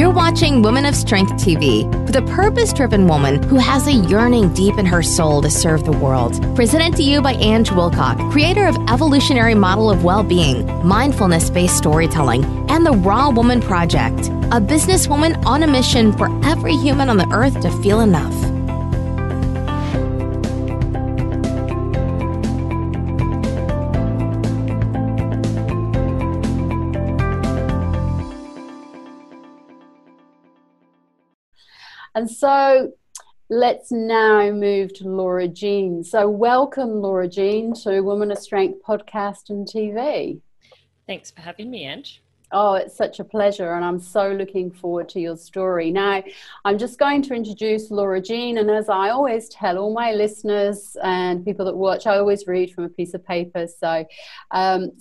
You're watching Women of Strength TV with a purpose-driven woman who has a yearning deep in her soul to serve the world. Presented to you by Ange Wilcock, creator of Evolutionary Model of Well-Being, Mindfulness-Based Storytelling, and the Raw Woman Project, a businesswoman on a mission for every human on the earth to feel enough. And so let's now move to Laura Jean. So welcome, Laura Jean, to Women of Strength podcast and TV. Thanks for having me, Ange. Oh, it's such a pleasure, and I'm so looking forward to your story. Now, I'm just going to introduce Laura Jean, and as I always tell all my listeners and people that watch, I always read from a piece of paper. So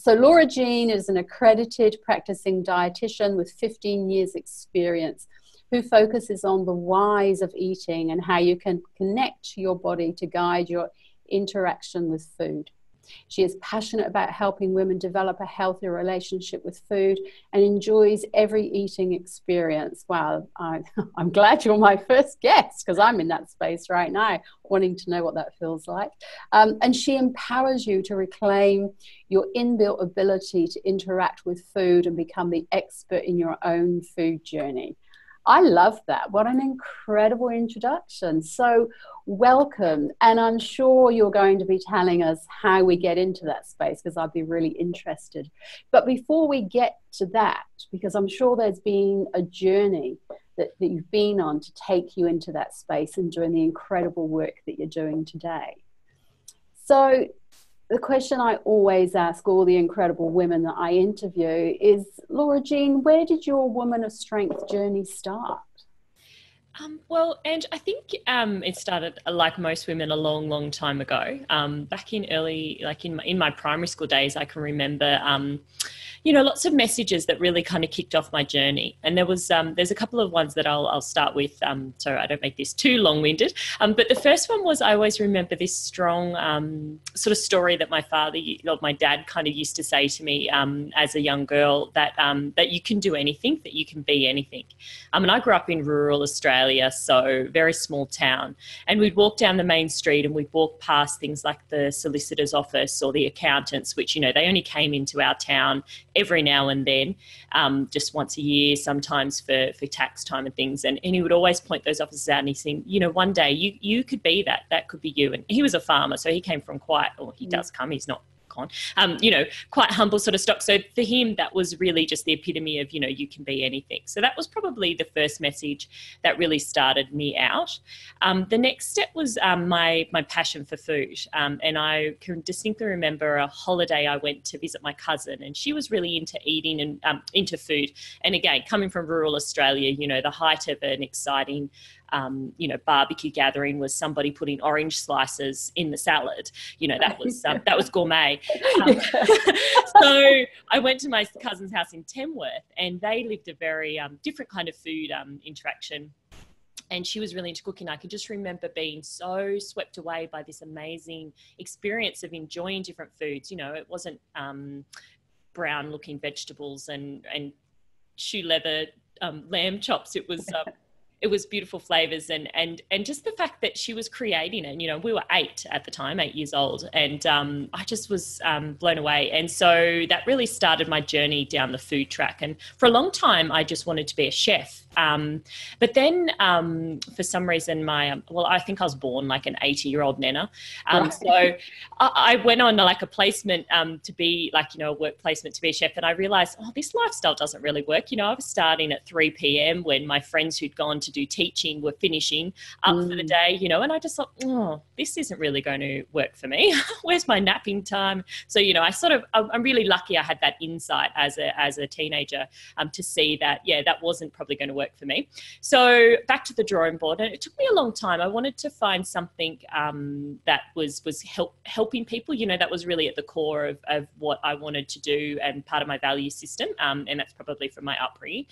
Laura Jean is an accredited practicing dietitian with 15 years experience, who focuses on the whys of eating and how you can connect your body to guide your interaction with food. She is passionate about helping women develop a healthier relationship with food and enjoys every eating experience. Wow, I'm glad you're my first guest, because I'm in that space right now, wanting to know what that feels like. And she empowers you to reclaim your inbuilt ability to interact with food and become the expert in your own food journey. I love that. What an incredible introduction. So welcome. And I'm sure you're going to be telling us how we get into that space, because I'd be really interested. But before we get to that, because I'm sure there's been a journey that you've been on to take you into that space and doing the incredible work that you're doing today. So the question I always ask all the incredible women that I interview is, Laura Jean, where did your Woman of Strength journey start? Well, Ange, I think it started, like most women, a long, long time ago. Back in early, like in my primary school days, I can remember, lots of messages that really kind of kicked off my journey. And there's a couple of ones that I'll start with, so I don't make this too long-winded. But the first one was, I always remember this strong sort of story that my dad kind of used to say to me as a young girl, that you can do anything, that you can be anything. And I grew up in rural Australia, so very small town. And we'd walk down the main street and we'd walk past things like the solicitor's office or the accountants, which, they only came into our town every now and then, just once a year, sometimes for tax time and things. And he would always point those offices out and he'd say, one day you could be that could be you. And he was a farmer, so he came from he's not gone, quite humble sort of stock. So for him, that was really just the epitome of, you can be anything. So that was probably the first message that really started me out. The next step was my passion for food. And I can distinctly remember a holiday I went to visit my cousin, and she was really into eating and into food. And again, coming from rural Australia, the height of an exciting barbecue gathering was somebody putting orange slices in the salad. That was gourmet. So I went to my cousin's house in Tamworth, and they lived a very different kind of food interaction. And she was really into cooking. I could just remember being so swept away by this amazing experience of enjoying different foods. It wasn't brown looking vegetables and shoe leather lamb chops. It was beautiful flavors and just the fact that she was creating it. We were 8 at the time, 8 years old, and I just was blown away. And so that really started my journey down the food track. And for a long time, I just wanted to be a chef. But then for some reason, I think I was born like an 80-year-old nana. Right. So I went on like a placement to be a work placement to be a chef. And I realized, this lifestyle doesn't really work. I was starting at 3 p.m. when my friends who'd gone to do teaching were finishing up for the day, and I just thought, this isn't really going to work for me. Where's my napping time? So, I'm really lucky I had that insight as a teenager to see that, that wasn't probably going to work for me. So back to the drawing board, and it took me a long time. I wanted to find something that was helping people. That was really at the core of what I wanted to do and part of my value system, and that's probably from my upbringing.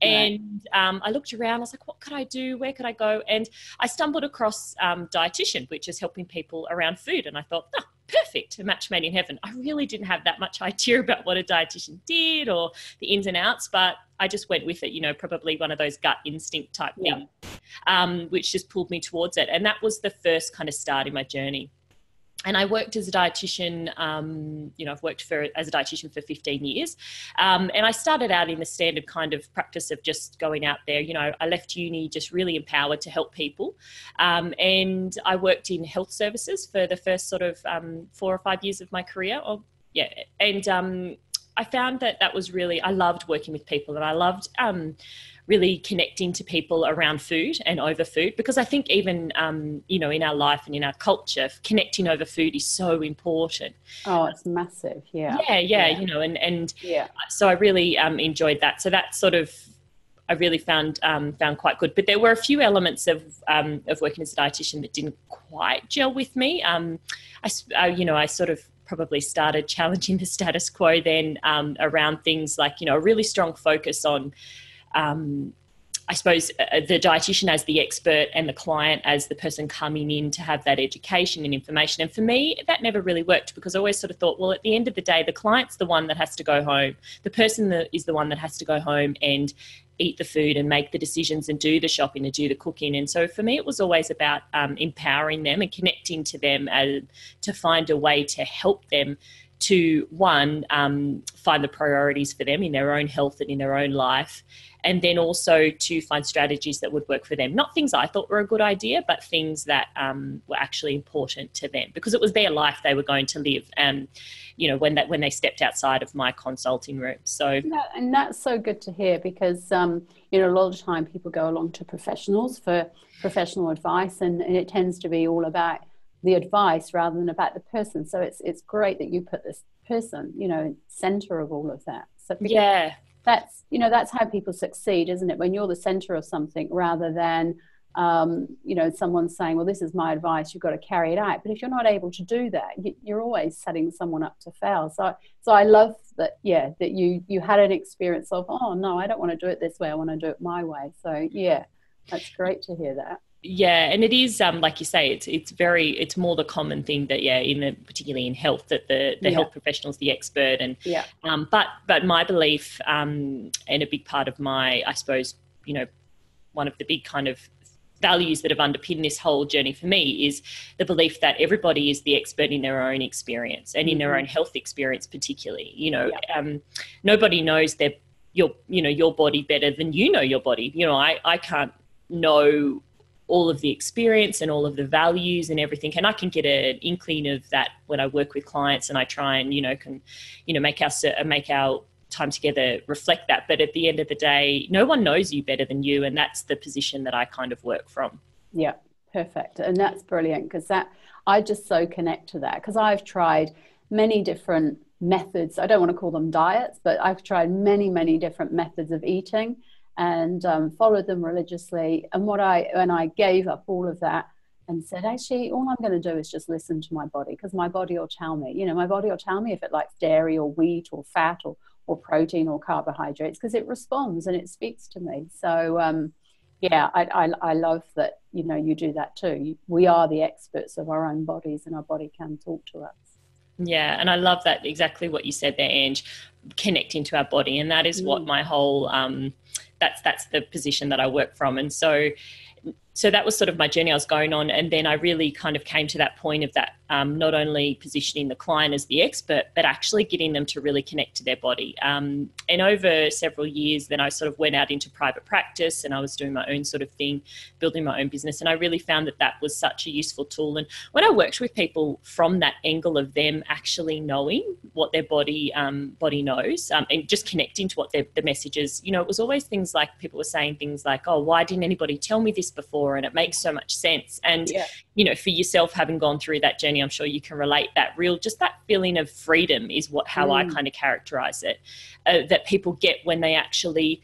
And I looked around. I was like, what could I do? Where could I go? And I stumbled across dietitian, which is helping people around food, and I thought, perfect, a match made in heaven. I really didn't have that much idea about what a dietitian did or the ins and outs, but I just went with it, probably one of those gut instinct type things, which just pulled me towards it. And that was the first kind of start in my journey. And I worked as a dietitian, I've worked as a dietitian for 15 years. And I started out in the standard kind of practice of just going out there. I left uni just really empowered to help people. And I worked in health services for the first sort of 4 or 5 years of my career. And I found that was really, I loved working with people, and I loved really connecting to people around food and over food, because I think even, in our life and in our culture, connecting over food is so important. Oh, it's massive. Yeah. So I really enjoyed that. So that sort of, I really found quite good. But there were a few elements of working as a dietitian that didn't quite gel with me. I sort of probably started challenging the status quo then around things like, a really strong focus on, I suppose, the dietitian as the expert and the client as the person coming in to have that education and information. And for me, that never really worked, because I always sort of thought, well, at the end of the day, the client's the one that has to go home. The person that is the one that has to go home and eat the food and make the decisions and do the shopping and do the cooking. And so for me, it was always about empowering them and connecting to them to find a way to help them to, one, find the priorities for them in their own health and in their own life, and then also to find strategies that would work for them. Not things I thought were a good idea, but things that were actually important to them, because it was their life they were going to live, when they stepped outside of my consulting room. So yeah, and that's so good to hear, because a lot of the time people go along to professionals for professional advice, and it tends to be all about the advice rather than about the person. So it's great that you put this person, center of all of that. So yeah, that's how people succeed, isn't it? When you're the center of something, rather than someone saying, well, this is my advice, you've got to carry it out. But if you're not able to do that, you're always setting someone up to fail. So I love that, that you had an experience of, oh no, I don't want to do it this way, I want to do it my way. So yeah, that's great to hear that. Yeah, and it is like you say, it's more the common thing that particularly in health, that the health professional is the expert, and but my belief and a big part of my, I suppose, one of the big kind of values that have underpinned this whole journey for me is the belief that everybody is the expert in their own experience and in their own health experience, particularly. Nobody knows your body better than you know your body. I can't know all of the experience and all of the values and everything, and I can get an inkling of that when I work with clients, and I try and make our time together reflect that. But at the end of the day, no one knows you better than you, and that's the position that I kind of work from. Yeah, perfect. And that's brilliant, because I just so connect to that, because I've tried many different methods. I don't want to call them diets, but I've tried many different methods of eating, and followed them religiously. And when I gave up all of that and said, actually, all I'm going to do is just listen to my body, because my body will tell me. My body will tell me if it likes dairy or wheat or fat or protein or carbohydrates, because it responds and it speaks to me. So I love that you do that too. We are the experts of our own bodies, and our body can talk to us. Yeah, and I love that, exactly what you said there, Ange, connecting to our body. And that is what my whole that's the position that I work from. And so that was sort of my journey I was going on. And then I really kind of came to that point of that, not only positioning the client as the expert, but actually getting them to really connect to their body. And over several years, then I sort of went out into private practice, and I was doing my own sort of thing, building my own business. And I really found that was such a useful tool. And when I worked with people from that angle of them actually knowing what their body knows, and just connecting to what the message is, it was always things like, people were saying things like, oh, why didn't anybody tell me this before? And it makes so much sense. And, for yourself, having gone through that journey, I'm sure you can relate, that feeling of freedom is how I kind of characterize it, that people get when they actually,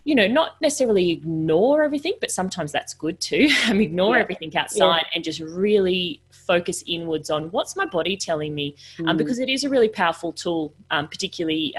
not necessarily ignore everything, but sometimes that's good too. Ignore everything outside and just really focus inwards on what's my body telling me, because it is a really powerful tool, particularly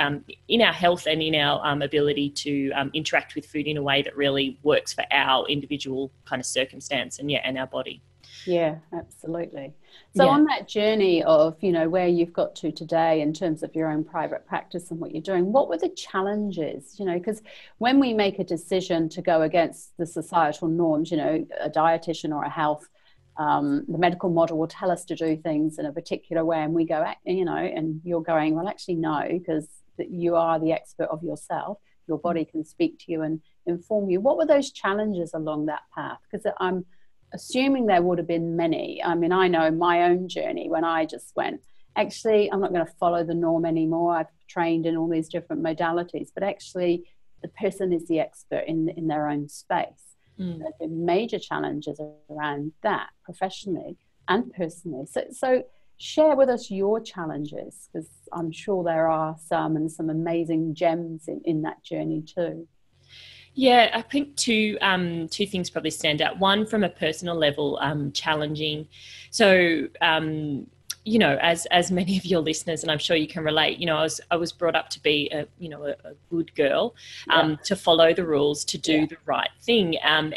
in our health and in our ability to interact with food in a way that really works for our individual kind of circumstance and our body. Yeah, absolutely. So on that journey of, where you've got to today in terms of your own private practice and what you're doing, what were the challenges? Because when we make a decision to go against the societal norms, a dietitian or a health, the medical model will tell us to do things in a particular way, and we go, and you're going, well, actually, no, because you are the expert of yourself. Your body can speak to you and inform you. What were those challenges along that path? Because I'm assuming there would have been many. I mean, I know my own journey when I just went, actually, I'm not going to follow the norm anymore. I've trained in all these different modalities, but actually the person is the expert in their own space. There have been major challenges around that professionally and personally. So share with us your challenges, because I'm sure there are some, and some amazing gems in that journey too. Yeah, I think two things probably stand out. One, from a personal level, challenging. So, as many of your listeners, and I'm sure you can relate, I was brought up to be a good girl, to follow the rules, to do the right thing, and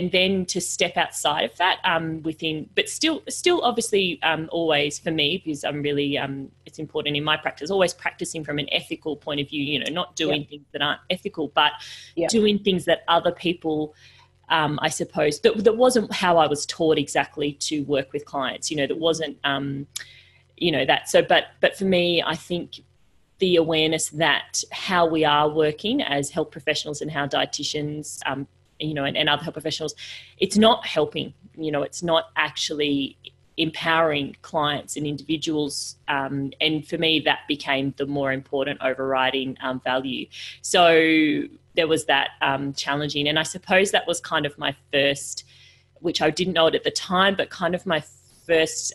then to step outside of that, but still obviously, always for me, because I'm really, it's important in my practice, always practicing from an ethical point of view, not doing things that aren't ethical, but doing things that other people, I suppose, that wasn't how I was taught exactly to work with clients, that wasn't, that. So, but for me, I think the awareness that how we are working as health professionals and how dietitians, and other health professionals, it's not helping, it's not actually empowering clients and individuals. And for me, that became the more important overriding value. So there was that challenging. And I suppose that was kind of my first, which I didn't know it at the time, but kind of my first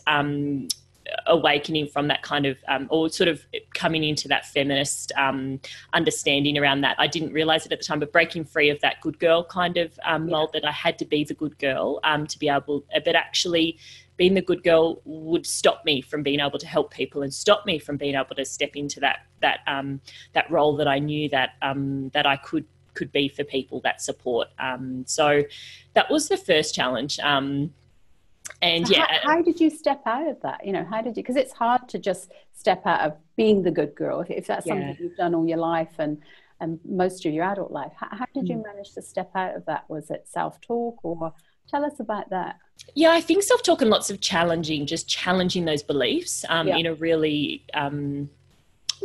awakening from that kind of, or sort of coming into that feminist understanding around that. I didn't realize it at the time, but breaking free of that good girl kind of mold, that I had to be the good girl to be able, but actually being the good girl would stop me from being able to help people and stop me from being able to step into that role that I knew that I could be for people, that support. So that was the first challenge. And so how did you step out of that? How did you, because it's hard to just step out of being the good girl if that's something you've done all your life and most of your adult life. How did you manage to step out of that? Was it self-talk, or tell us about that? Yeah, I think self-talk and lots of challenging those beliefs in a really in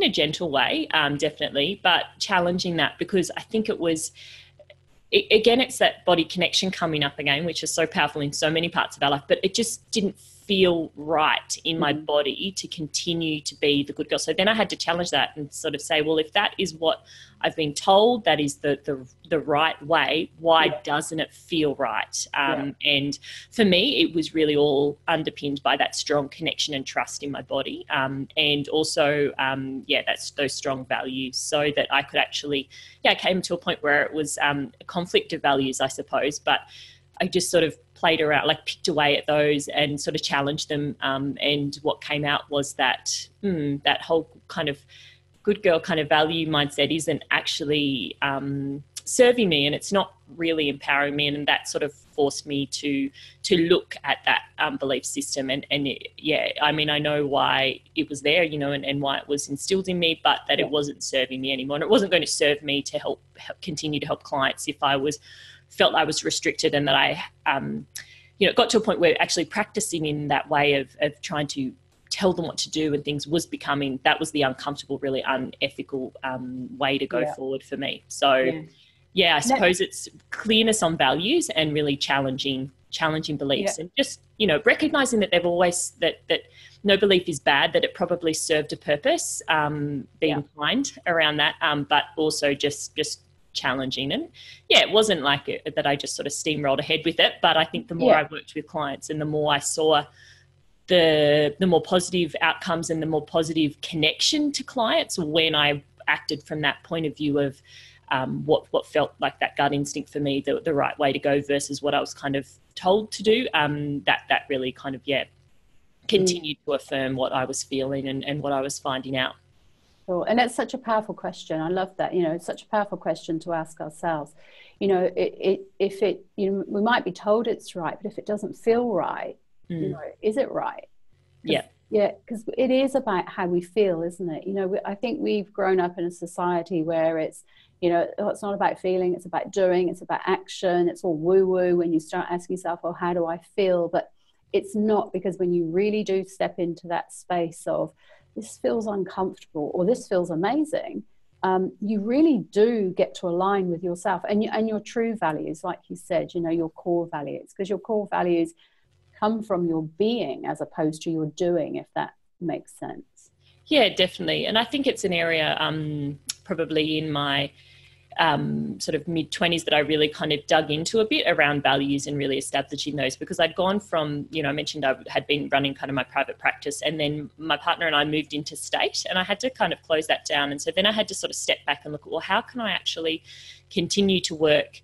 a gentle way, definitely, but challenging that, because I think it was, again, it's that body connection coming up again, which is so powerful in so many parts of our life, but it just didn't feel right in my body to continue to be the good girl. So then I had to challenge that and sort of say, well, if that is what I've been told, that is the right way, why doesn't it feel right? And for me, it was really all underpinned by that strong connection and trust in my body. And also, that's those strong values, so that I could actually, I came to a point where it was a conflict of values, I suppose, but I just sort of played around, like picked away at those and sort of challenged them. And what came out was that that whole kind of good girl kind of value mindset isn't actually serving me, and it's not really empowering me. And that sort of forced me to look at that belief system. And I mean, I know why it was there, and why it was instilled in me, but that it wasn't serving me anymore. And it wasn't going to serve me to help continue to help clients if I felt I was restricted, and that I, got to a point where actually practicing in that way of trying to tell them what to do and things was becoming, that was the uncomfortable, really unethical way to go forward for me. So, I suppose it's clearness on values and really challenging beliefs, and just, recognizing that they've always, that no belief is bad, that it probably served a purpose, being kind around that, but also just challenging. And it wasn't like that I just sort of steamrolled ahead with it, but I think the more I worked with clients and the more I saw the more positive outcomes and the more positive connection to clients when I acted from that point of view of what felt like that gut instinct for me, the right way to go versus what I was kind of told to do, that really kind of continued to affirm what I was feeling and what I was finding out. Sure. And it's such a powerful question. I love that. You know, it's such a powerful question to ask ourselves. You know, you know, we might be told it's right, but if it doesn't feel right, you know, is it right? Yeah. Yeah, because it is about how we feel, isn't it? You know, I think we've grown up in a society where it's, you know, it's not about feeling, it's about doing, it's about action. It's all woo-woo when you start asking yourself, well, how do I feel? But it's not, because when you really do step into that space of this feels uncomfortable or this feels amazing, you really do get to align with yourself and your true values, like you said, you know, your core values, because your core values come from your being as opposed to your doing, if that makes sense. Yeah, definitely. And I think it's an area probably in my sort of mid-20s that I really kind of dug into a bit around values and really establishing those, because I'd gone from, you know, I mentioned I had been running kind of my private practice, and then my partner and I moved into state, and I had to kind of close that down. And so then I had to sort of step back and look at, well, how can I actually continue to work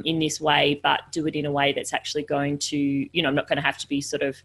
in this way, but do it in a way that's actually going to, you know, I'm not going to have to be sort of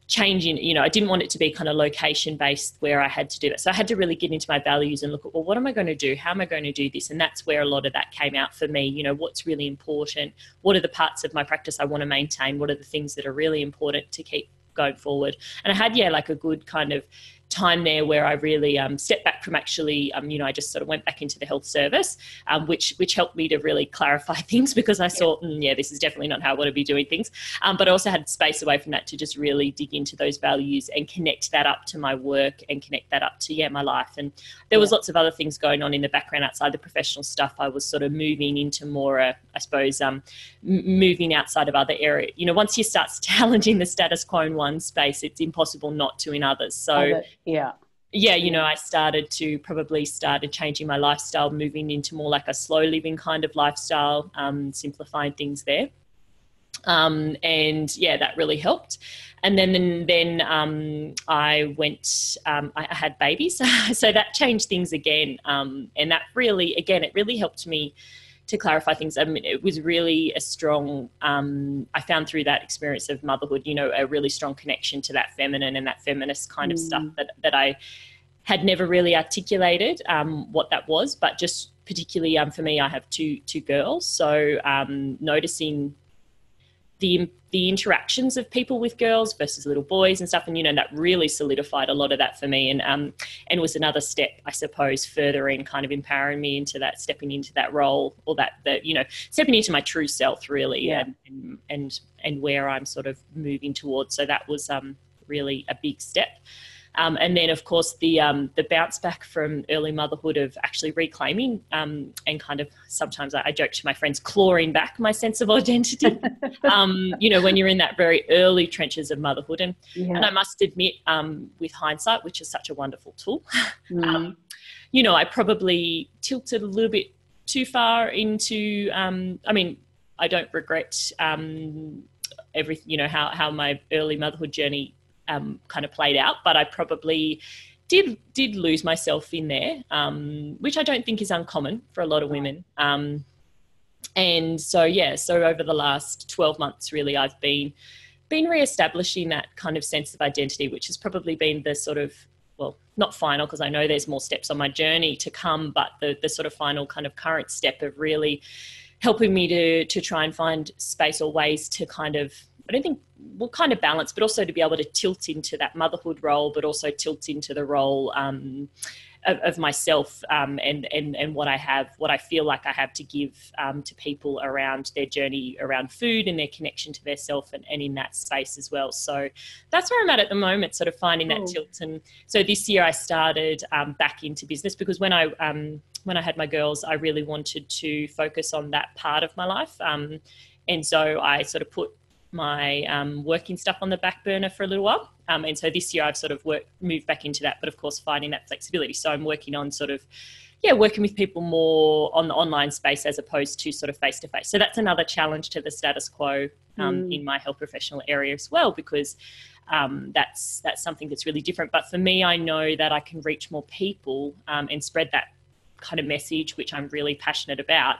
changing, you know, I didn't want it to be kind of location based where I had to do it. So I had to really get into my values and look at, well, what am I going to do? How am I going to do this? And that's where a lot of that came out for me. You know, what's really important? What are the parts of my practice I want to maintain? What are the things that are really important to keep going forward? And I had, like a good kind of time there where I really stepped back from actually, you know, I just sort of went back into the health service, which helped me to really clarify things, because I saw, this is definitely not how I want to be doing things. But I also had space away from that to just really dig into those values and connect that up to my work and connect that up to, my life. And there was lots of other things going on in the background outside the professional stuff. I was sort of moving into more, I suppose, moving outside of other areas. You know, once you start challenging the status quo in one space, it's impossible not to in others. So yeah, you know, I started changing my lifestyle, moving into more like a slow living kind of lifestyle, simplifying things there. And that really helped. And then I went, I had babies. So that changed things again. And that really, again, it really helped me to clarify things. I mean, it was really a strong, I found through that experience of motherhood, you know, a really strong connection to that feminine and that feminist kind of stuff that I had never really articulated what that was, but just particularly for me, I have two girls. So noticing the interactions of people with girls versus little boys and stuff. And, you know, that really solidified a lot of that for me, and was another step, I suppose, further in kind of empowering me into that, stepping into that role, or that you know, stepping into my true self really, and where I'm sort of moving towards. So that was really a big step. And then, of course, the bounce back from early motherhood of actually reclaiming and kind of, sometimes I joke to my friends, clawing back my sense of identity, you know, when you're in that very early trenches of motherhood. And I must admit, with hindsight, which is such a wonderful tool, you know, I probably tilted a little bit too far into, I mean, I don't regret everything, you know, how my early motherhood journey kind of played out, but I probably did lose myself in there, which I don't think is uncommon for a lot of women. And so over the last 12 months, really, I've been reestablishing that kind of sense of identity, which has probably been the sort of, well, not final, because I know there's more steps on my journey to come, but the sort of final kind of current step of really helping me to try and find space or ways to kind of, I don't think, well, kind of balance, but also to be able to tilt into that motherhood role, but also tilt into the role of myself, and what I feel like I have to give to people around their journey around food and their connection to their self, and in that space as well. So that's where I'm at the moment, sort of finding that tilt. And so this year I started back into business, because when I had my girls, I really wanted to focus on that part of my life. And so I sort of put my working stuff on the back burner for a little while. And so this year I've sort of moved back into that, but of course finding that flexibility. So I'm working on sort of, working with people more on the online space as opposed to sort of face-to-face. So that's another challenge to the status quo in my health professional area as well, because that's something that's really different. But for me, I know that I can reach more people and spread that kind of message, which I'm really passionate about.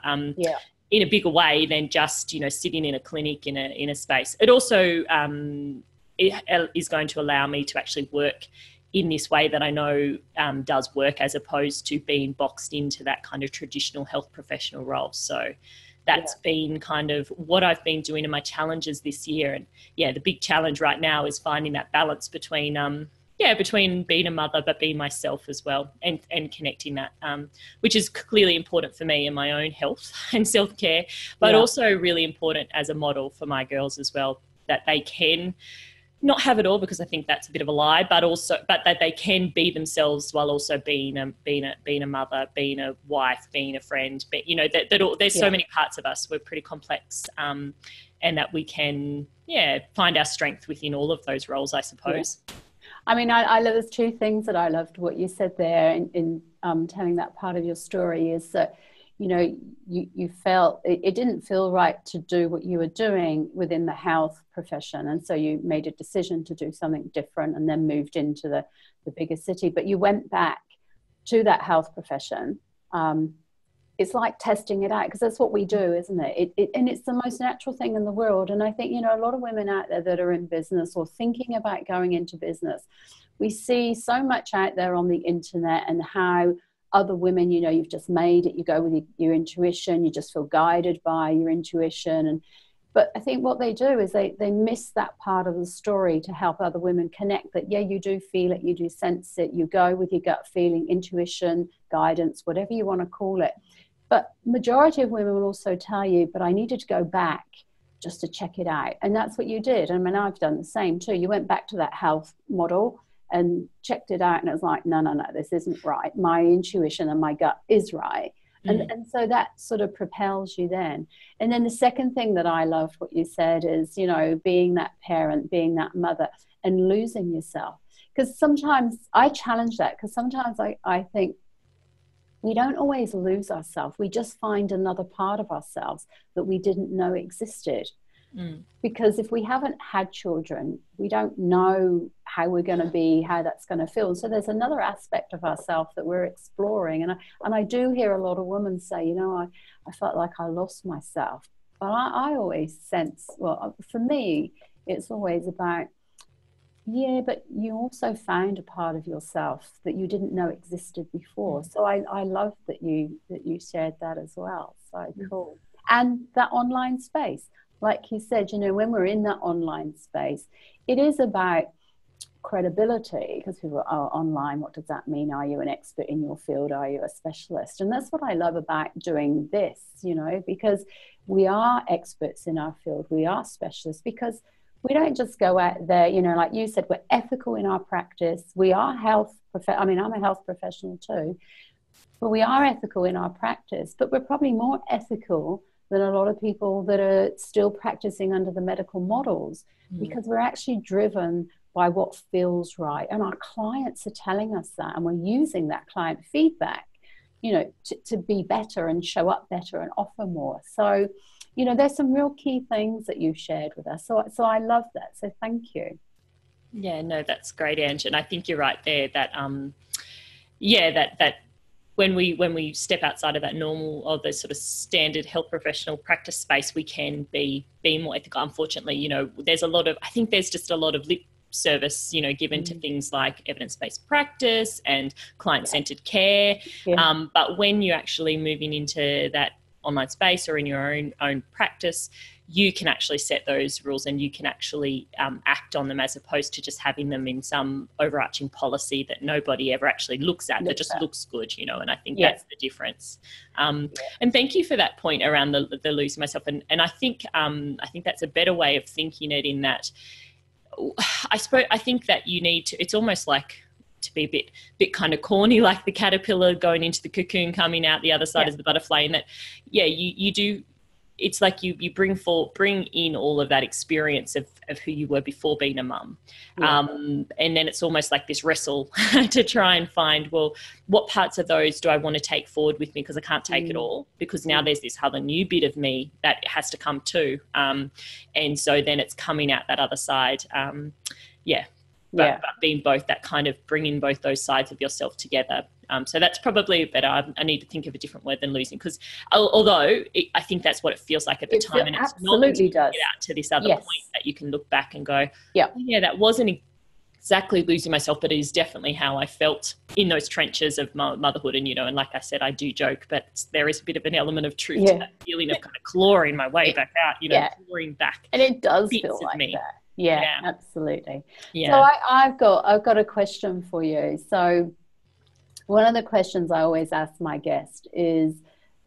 In a bigger way than just, you know, sitting in a clinic in a space. It also it is going to allow me to actually work in this way that I know does work, as opposed to being boxed into that kind of traditional health professional role. So that's been kind of what I've been doing in my challenges this year. And the big challenge right now is finding that balance between between being a mother but being myself as well, and connecting that, which is clearly important for me in my own health and self-care, but also really important as a model for my girls as well, that they can not have it all, because I think that's a bit of a lie, but that they can be themselves while also being a mother, being a wife, being a friend. But there's so many parts of us. We're pretty complex, and that we can find our strength within all of those roles, I suppose. Yeah. I mean, I love, there's two things that I loved what you said there in telling that part of your story, is that you felt it didn't feel right to do what you were doing within the health profession, and so you made a decision to do something different and then moved into the bigger city. But you went back to that health profession. It's like testing it out, because that's what we do, isn't it? And it's the most natural thing in the world. And I think, a lot of women out there that are in business or thinking about going into business, we see so much out there on the internet, and how other women, you've just made it, you go with your intuition, you just feel guided by your intuition. But I think what they do is they miss that part of the story to help other women connect that, you do feel it, you do sense it, you go with your gut feeling, intuition, guidance, whatever you want to call it. But majority of women will also tell you, but I needed to go back just to check it out. And that's what you did. I mean, I've done the same too. You went back to that health model and checked it out, and it was like, no, this isn't right. My intuition and my gut is right. And so that sort of propels you then. And then the second thing that I loved what you said is, being that parent, being that mother, and losing yourself. Because sometimes I challenge that, because sometimes I think we don't always lose ourselves. We just find another part of ourselves that we didn't know existed. Because if we haven't had children, we don't know how we're going to be, how that's going to feel. So there's another aspect of ourselves that we're exploring. And I do hear a lot of women say, I felt like I lost myself. But I always sense, well, for me, it's always about, but you also found a part of yourself that you didn't know existed before. So I love that you shared that as well. So cool. And that online space. Like you said, when we're in that online space, it is about credibility, because people are online. What does that mean? Are you an expert in your field? Are you a specialist? And that's what I love about doing this, because we are experts in our field. We are specialists, because we don't just go out there, like you said, we're ethical in our practice. We are I'm a health professional too, but we are ethical in our practice, but we're probably more ethical than a lot of people that are still practicing under the medical models, because we're actually driven by what feels right. And our clients are telling us that, and we're using that client feedback, to be better and show up better and offer more. So, there's some real key things that you've shared with us. So I love that. So thank you. Yeah, no, that's great, Ange. And I think you're right there that, that when we step outside of that normal or the sort of standard health professional practice space, we can be more ethical. Unfortunately, I think there's just a lot of lip service, given to things like evidence-based practice and client-centered care. Yeah. But when you're actually moving into that online space or in your own practice, you can actually set those rules, and you can actually act on them, as opposed to just having them in some overarching policy that nobody ever actually looks at, that just looks good, and I think that's the difference. And thank you for that point around the losing myself. And I think that's a better way of thinking it, in that I think that you need to, it's almost like, to be a bit kind of corny, like the caterpillar going into the cocoon, coming out the other side as the butterfly, and that you do, it's like you bring in all of that experience of who you were before being a mum, and then it's almost like this wrestle to try and find, well, what parts of those do I want to take forward with me, because I can't take it all, because now there's this other new bit of me that has to come too, and so then it's coming out that other side. But being both that kind of bringing both those sides of yourself together. So that's probably better. I need to think of a different word than losing, because although I think that's what it feels like at the time, and it's not until you get out to this other point that you can look back and go, that wasn't exactly losing myself, but it is definitely how I felt in those trenches of motherhood. And, and like I said, I do joke, but there is a bit of an element of truth to that feeling of kind of clawing my way back out, clawing back. And it does feel like me. that. Yeah, absolutely. Yeah. So I've got a question for you. So one of the questions I always ask my guest is,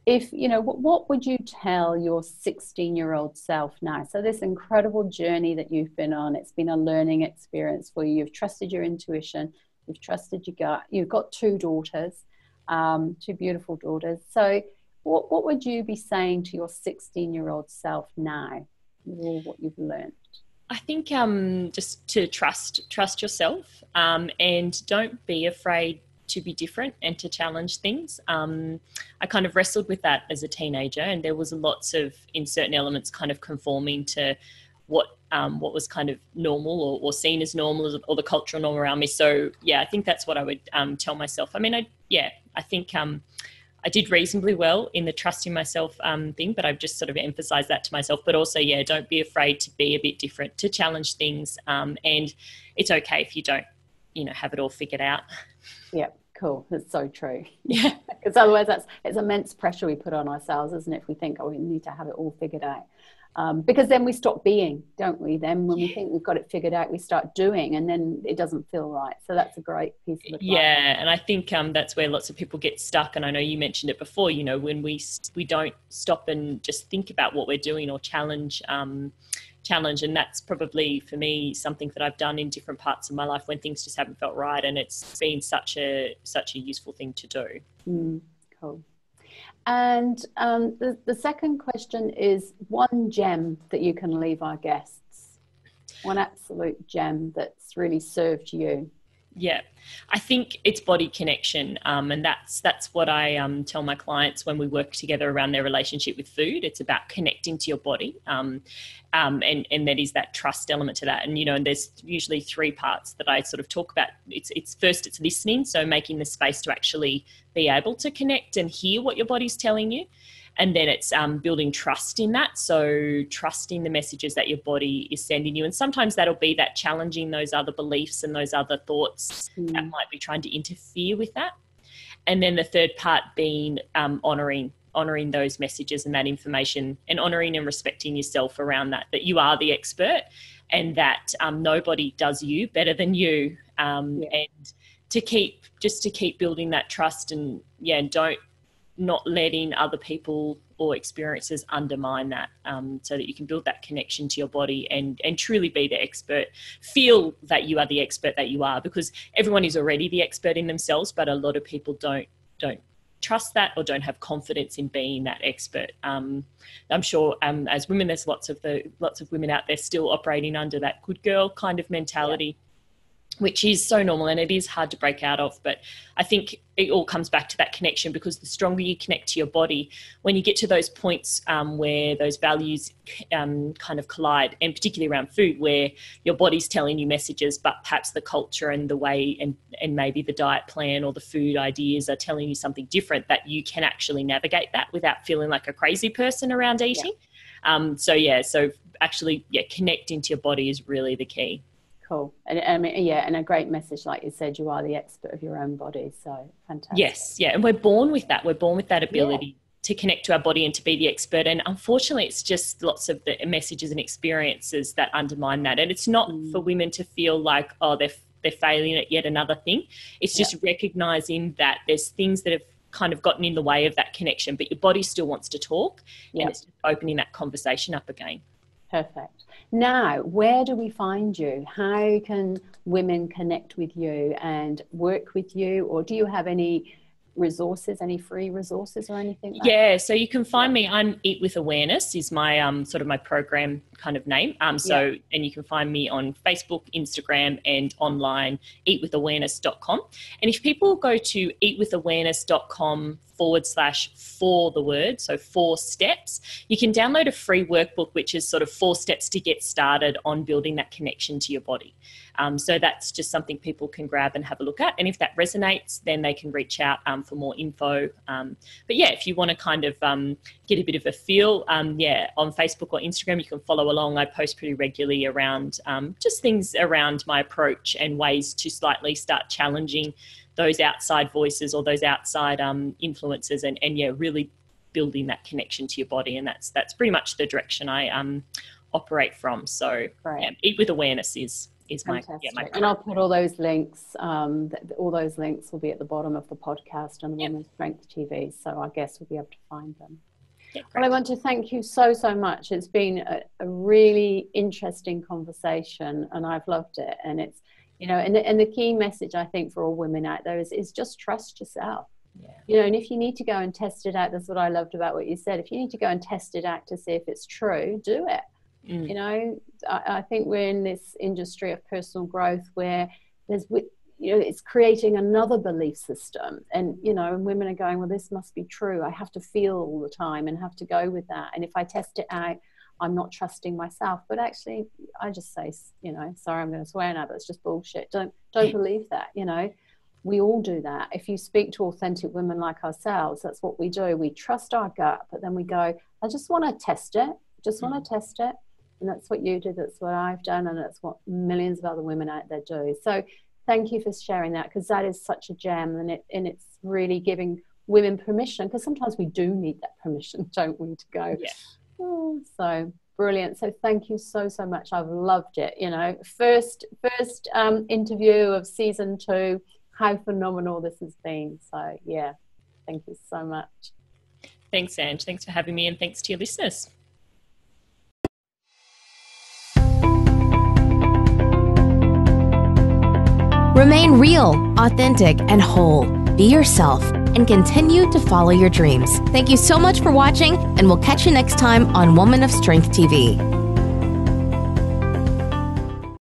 if, what would you tell your 16-year-old self now? So this incredible journey that you've been on, it's been a learning experience for you. You've trusted your intuition. You've trusted your gut. You've got two daughters, two beautiful daughters. So what would you be saying to your 16-year-old self now with all what you've learned? I think just to trust yourself, and don't be afraid to be different and to challenge things. I kind of wrestled with that as a teenager, and there was lots of, in certain elements, kind of conforming to what was kind of normal or seen as normal, or the cultural norm around me. So yeah, I think that's what I would tell myself. I mean, I think I did reasonably well in the trusting myself thing, but I've just sort of emphasized that to myself. But also, don't be afraid to be a bit different, to challenge things, and it's okay if you don't, have it all figured out. Yeah, cool. That's so true. Yeah. Because otherwise it's immense pressure we put on ourselves, isn't it? If we think, we need to have it all figured out. Because then we stop being, don't we? Then when we think we've got it figured out, we start doing, and then it doesn't feel right. So that's a great piece of advice. Yeah, and I think that's where lots of people get stuck. And I know you mentioned it before, when we don't stop and just think about what we're doing or challenge. And that's probably, for me, something that I've done in different parts of my life when things just haven't felt right, and it's been such a useful thing to do. Cool. And the second question is one gem that you can leave our guests, one absolute gem that's really served you. Yeah, I think it's body connection, and that's what I tell my clients when we work together around their relationship with food. It's about connecting to your body, and that is that trust element to that. And and there's usually three parts that I sort of talk about. It's first, it's listening, so making the space to actually be able to connect and hear what your body's telling you. And then it's building trust in that. So trusting the messages that your body is sending you. And sometimes that'll be that challenging those other beliefs and those other thoughts that might be trying to interfere with that. And then the third part being honouring those messages and that information, and honouring and respecting yourself around that you are the expert, and that nobody does you better than you. And to keep building that trust, and not letting other people or experiences undermine that, so that you can build that connection to your body and truly be the expert. Feel that you are the expert that you are, because everyone is already the expert in themselves, but a lot of people don't trust that or don't have confidence in being that expert. I'm sure as women, there's lots of women out there still operating under that good girl kind of mentality. Which is so normal, and it is hard to break out of. But I think it all comes back to that connection, because the stronger you connect to your body, when you get to those points where those values kind of collide, and particularly around food, where your body's telling you messages, but perhaps the culture and the way and maybe the diet plan or the food ideas are telling you something different, that you can actually navigate that without feeling like a crazy person around eating. So actually connecting to your body is really the key. Cool. And a great message, like you said, you are the expert of your own body. So fantastic. Yes, and we're born with that. We're born with that ability to connect to our body and to be the expert. And unfortunately, it's just lots of the messages and experiences that undermine that. And it's not for women to feel like, they're failing at yet another thing. It's just recognizing that there's things that have kind of gotten in the way of that connection, but your body still wants to talk, and it's just opening that conversation up again. Perfect. Now, where do we find you? How can women connect with you and work with you? Or do you have any resources, any free resources or anything like that? So you can find me. I'm Eat With Awareness is my sort of my program kind of name. And you can find me on Facebook, Instagram, and online, eatwithawareness.com. And if people go to eatwithawareness.com /4 the word, so 4 steps, you can download a free workbook, which is sort of 4 steps to get started on building that connection to your body. So that's just something people can grab and have a look at. And if that resonates, then they can reach out for more info. But yeah, if you want to kind of get a bit of a feel, on Facebook or Instagram, you can follow along. I post pretty regularly around just things around my approach and ways to slightly start challenging those outside voices or those outside influences and really building that connection to your body. And that's pretty much the direction I operate from. So Eat with Awareness is my and I'll put all those links. All those links will be at the bottom of the podcast and the Women's Strength TV. So I guess we'll be able to find them. Yeah, well, I want to thank you so much. It's been a really interesting conversation, and I've loved it. And it's, and the key message I think for all women out there is just trust yourself. Yeah. And if you need to go and test it out, that's what I loved about what you said. If you need to go and test it out to see if it's true, do it. I think we're in this industry of personal growth where it's creating another belief system, and women are going, well, this must be true. I have to feel all the time and have to go with that. And if I test it out, I'm not trusting myself. But actually, I just say, sorry, I'm going to swear now, but it's just bullshit. Don't believe that. We all do that. If you speak to authentic women like ourselves, that's what we do. We trust our gut, but then we go, I just want to test it. And that's what you do. That's what I've done. And that's what millions of other women out there do. So thank you for sharing that, because that is such a gem. And it's really giving women permission, because sometimes we do need that permission, don't we, to go. Yeah. Oh, so brilliant. So thank you so much. I've loved it. First interview of season 2. How phenomenal this has been. So yeah, thank you so much. Thanks, Ange. Thanks for having me, and thanks to your listeners. Remain real, authentic, and whole. Be yourself and continue to follow your dreams. Thank you so much for watching, and we'll catch you next time on Woman of Strength TV.